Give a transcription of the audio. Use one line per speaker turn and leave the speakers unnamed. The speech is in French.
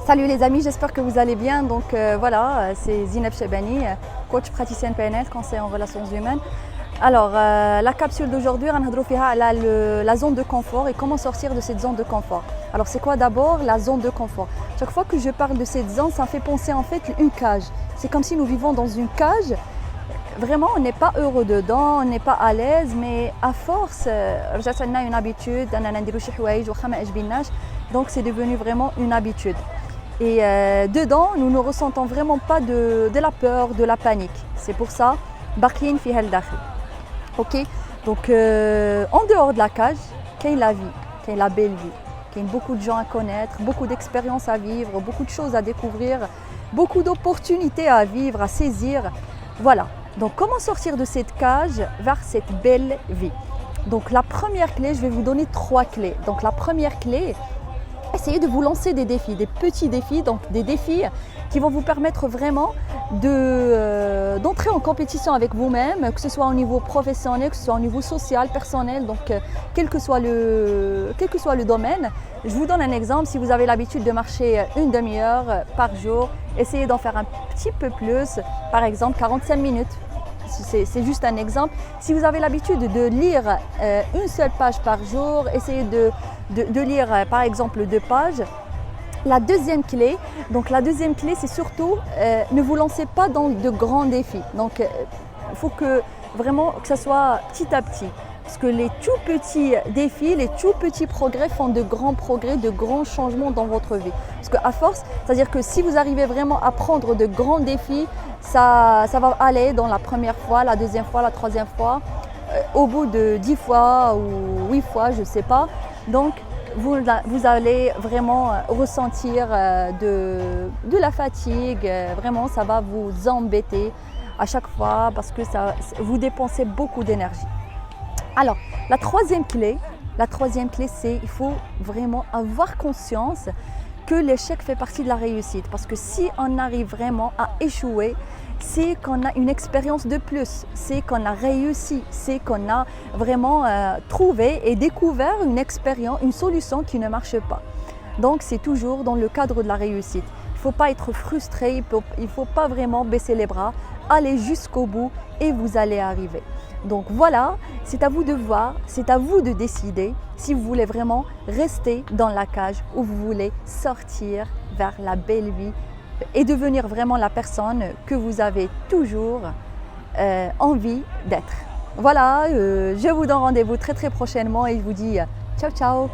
Salut les amis, j'espère que vous allez bien. Donc voilà, c'est Zineb Chebani, coach praticienne PNL, conseiller en relations humaines. Alors, la capsule d'aujourd'hui, on va la zone de confort et comment sortir de cette zone de confort. Alors, c'est quoi d'abord la zone de confort? Chaque fois que je parle de cette zone, ça me fait penser en fait une cage. C'est comme si nous vivons dans une cage. Vraiment, on n'est pas heureux dedans, on n'est pas à l'aise, mais à force, on a une habitude, donc c'est devenu vraiment une habitude. Et dedans, nous ne ressentons vraiment pas de la peur, de la panique. C'est pour ça, Bakhine fi hal dakhil. Ok. Donc, en dehors de la cage, qu'il y a la vie, qu'il y a la belle vie, qu'il y a beaucoup de gens à connaître, beaucoup d'expériences à vivre, beaucoup de choses à découvrir, beaucoup d'opportunités à vivre, à saisir. Voilà. Donc, comment sortir de cette cage vers cette belle vie? Donc, la première clé, je vais vous donner 3 clés. Donc, la première clé, essayez de vous lancer des défis, des petits défis, donc des défis qui vont vous permettre vraiment d'entrer en compétition avec vous-même, que ce soit au niveau professionnel, que ce soit au niveau social, personnel, donc quel que soit le domaine. Je vous donne un exemple, si vous avez l'habitude de marcher une demi-heure par jour, essayez d'en faire un petit peu plus, par exemple 45 minutes. C'est juste un exemple. Si vous avez l'habitude de lire une seule page par jour, essayez de lire par exemple 2 pages. La deuxième clé, c'est surtout ne vous lancez pas dans de grands défis. Donc il faut que vraiment que ça soit petit à petit. Parce que les tout petits défis, les tout petits progrès font de grands progrès, de grands changements dans votre vie. Parce qu'à force, c'est-à-dire que si vous arrivez vraiment à prendre de grands défis, ça va aller dans la première fois, la deuxième fois, la troisième fois, au bout de 10 fois ou 8 fois, je ne sais pas. Donc, vous allez vraiment ressentir de la fatigue, vraiment ça va vous embêter à chaque fois parce que vous dépensez beaucoup d'énergie. Alors, la troisième clé, c'est qu'il faut vraiment avoir conscience que l'échec fait partie de la réussite. Parce que si on arrive vraiment à échouer, c'est qu'on a une expérience de plus, c'est qu'on a réussi, c'est qu'on a vraiment trouvé et découvert une expérience, une solution qui ne marche pas. Donc, c'est toujours dans le cadre de la réussite. Il ne faut pas être frustré, il ne faut pas vraiment baisser les bras, allez jusqu'au bout et vous allez arriver. Donc voilà, c'est à vous de voir, c'est à vous de décider si vous voulez vraiment rester dans la cage ou vous voulez sortir vers la belle vie et devenir vraiment la personne que vous avez toujours envie d'être. Voilà, je vous donne rendez-vous très prochainement et je vous dis ciao ciao.